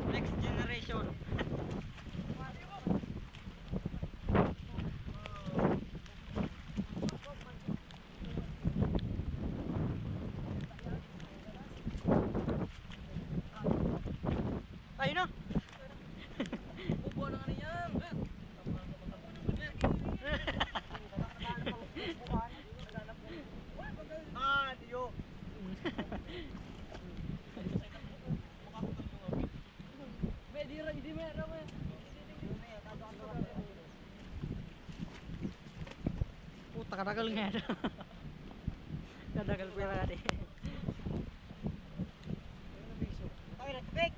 Next generation. Ayun na. Bubo na nga niyan. Ah, diyo. Hindi meron mo. Puta kadagal nga. Kadagal pala nga di. Ay, nagpik.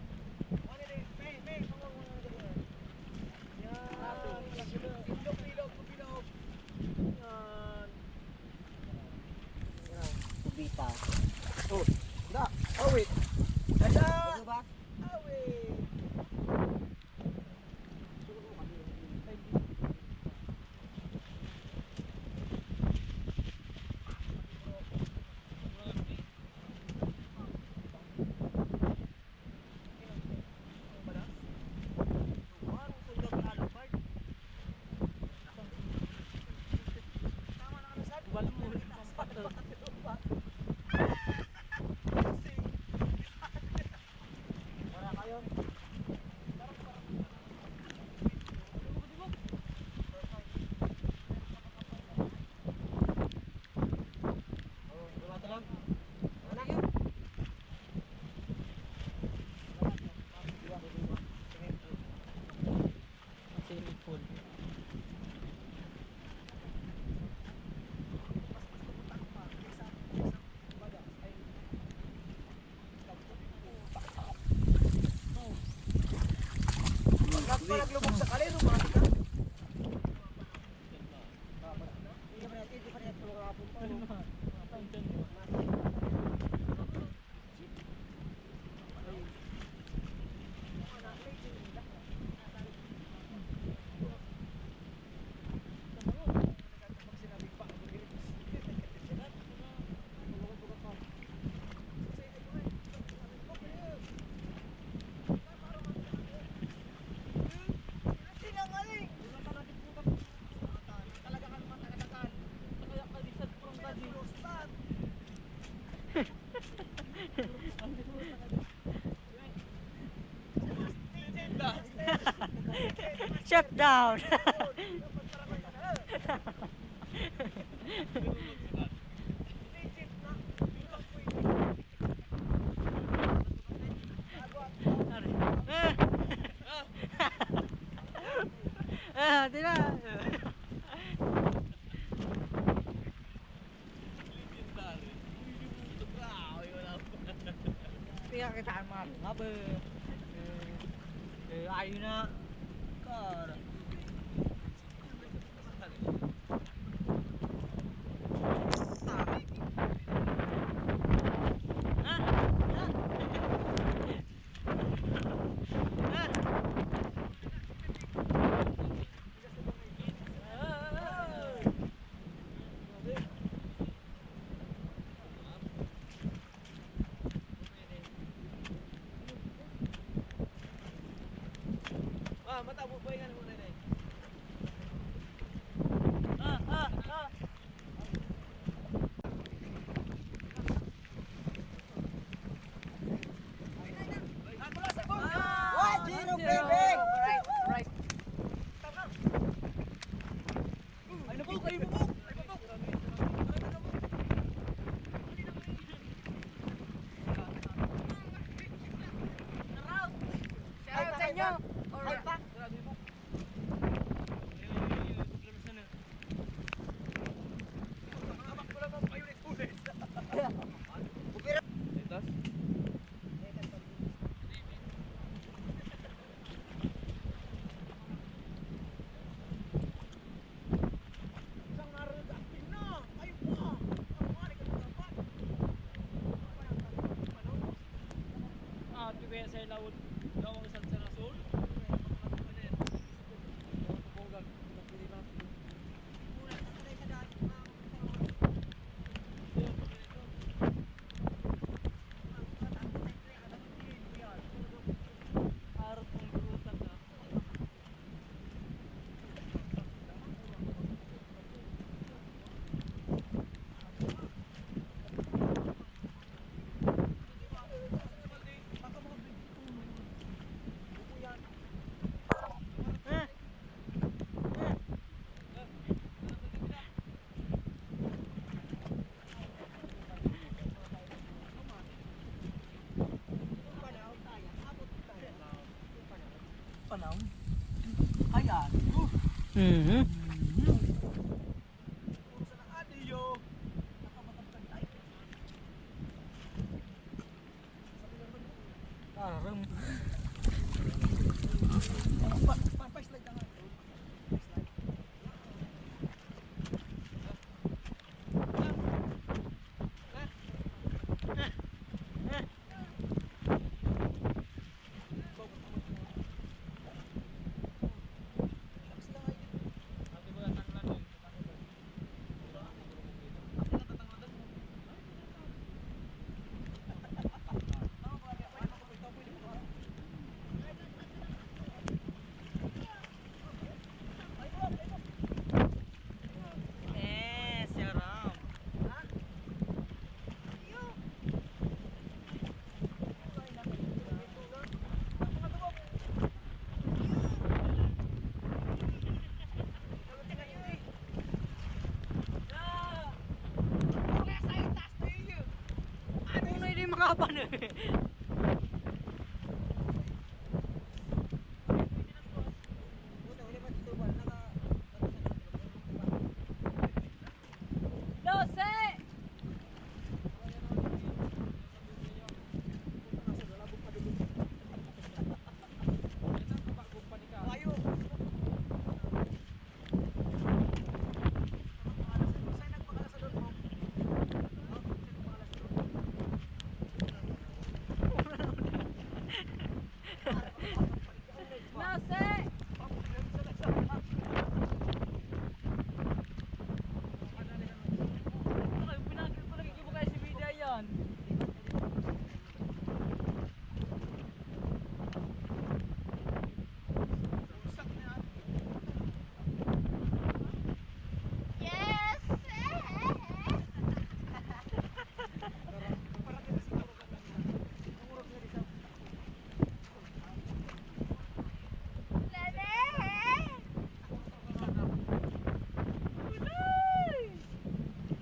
Kubita. Oh, da. Awit. Ada. Awit. Swimming pool. Pag naglubog sa kalero, mga ka. Shut down. Tira. Legendary. Hindi mo ito. Wala. kaya kita mabe. Ayo na. Kar. Mata mo ba yan muna na What? Zero, baby! Right. Ay nabog, ay nabog. Ay nabog. Shout sa inyo. Alright. Kaya sa laut gawang isang sa rasul. Panahon. Ayan. Mhm. Parang. Pa-slide na nga. Kapan eh?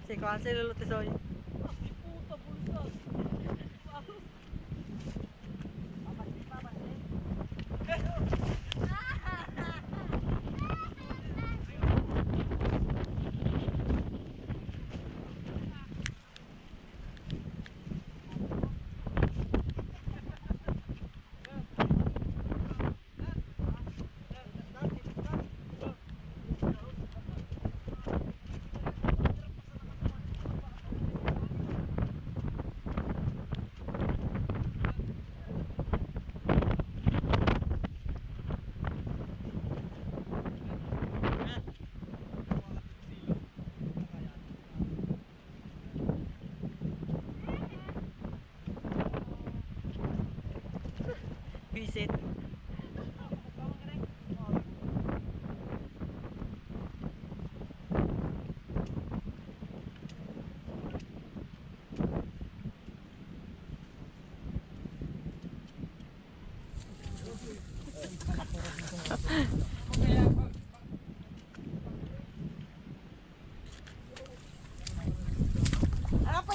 Si Kwan si Lolo Tisoy. Puta bulsas.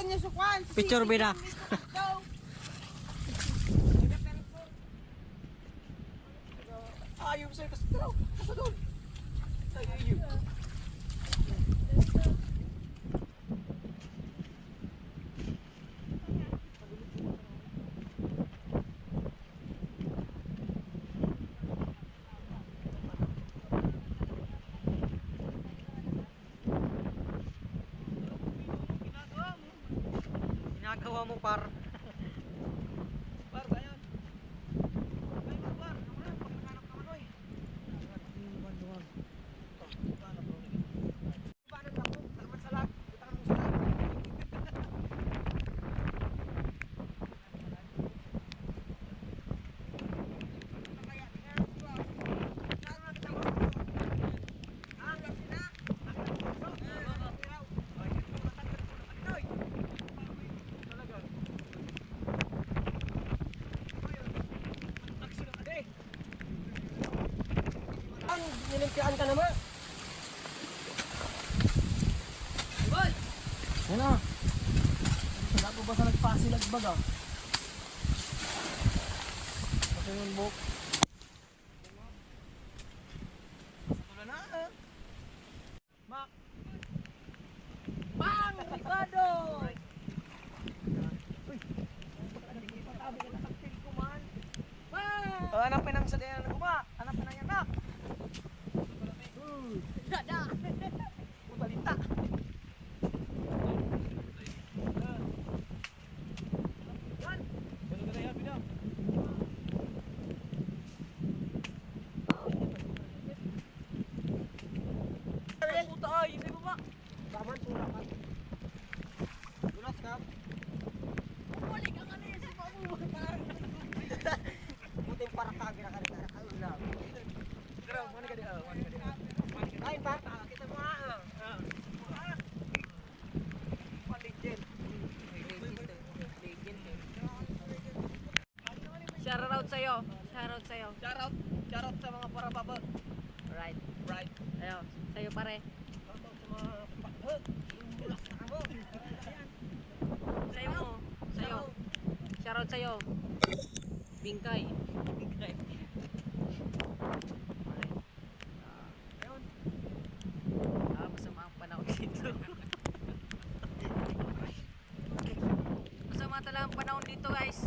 niya sa kwan. Picture bida. Ayaw sa'yo kasi daw. Kasi doon. Ayaw. Ginagawa mo par. Par, ayan. Ay, par. Ako na, pag naghanap naman, oy. Paano ako? Taman sa lag. Taman mo sa lag. Ang nilimpian ka naman. Boy! Ano? Wala ko ba sa nagpasilag baga? Kasi yung buhok. Wala na ah. Mak! Bang! Ligado! Uy! Patabi ka na kaktil ko man. Bang! Hanapin ang sadayan ko ba? Hanapin ang yanak. Dada! Putalita! Puta ay, hindi mo ba? Taman, tulak ka. Tulas ka. Bumalik ang ano yun, si Pamu. Buting para kagina ka rin. Ulam. Graw, mana ka di? Mana ka di? Kain ba? Kita mo nga. Paligid. Shoutout sa'yo. Shoutout sa'yo. Shoutout sa mga para baba. Right. Right. Ayo, sa'yo pare. Shoutout sa mga tulas ka mo. Sa'yo mo. Sa'yo. Shoutout sa'yo. Bingkay. Bingkay. Masama ang panahon dito. Masama talaga ang panahon dito guys.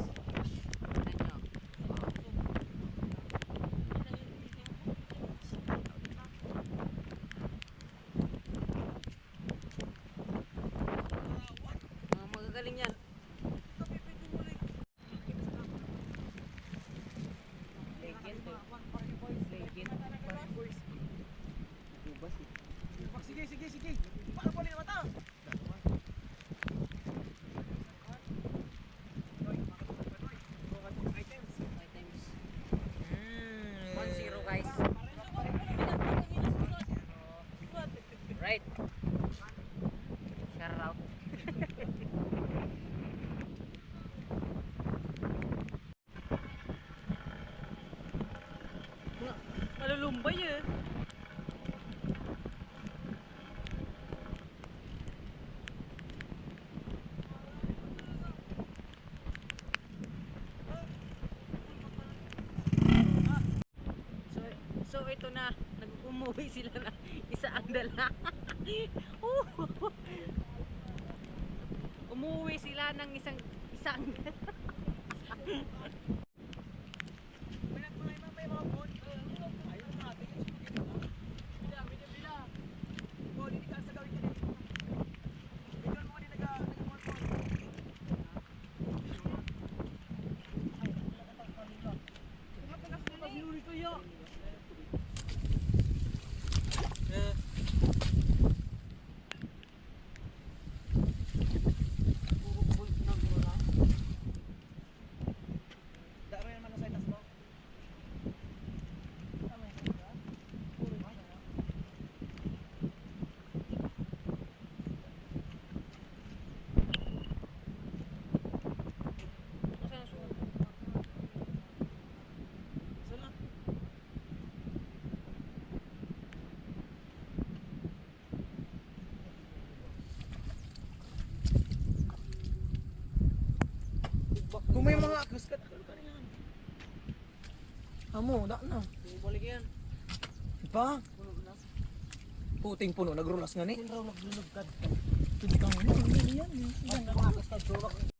Tignan nyo. Mga magagaling yan. Sige. Paano po nila mata? Items. 1-0 guys. Right. Shout out. Malulumbay eh. So ito na, nag-umuwi sila na isa ang dala. Umuwi sila ng isang dala. Kung may mga aguskat. Amo, da na. Balik yan. Pa? Puno na. Puting puno, nagrulas nga ni. Sinraw naglulugkad. Hindi kang ano, yan. Ang mga kastad,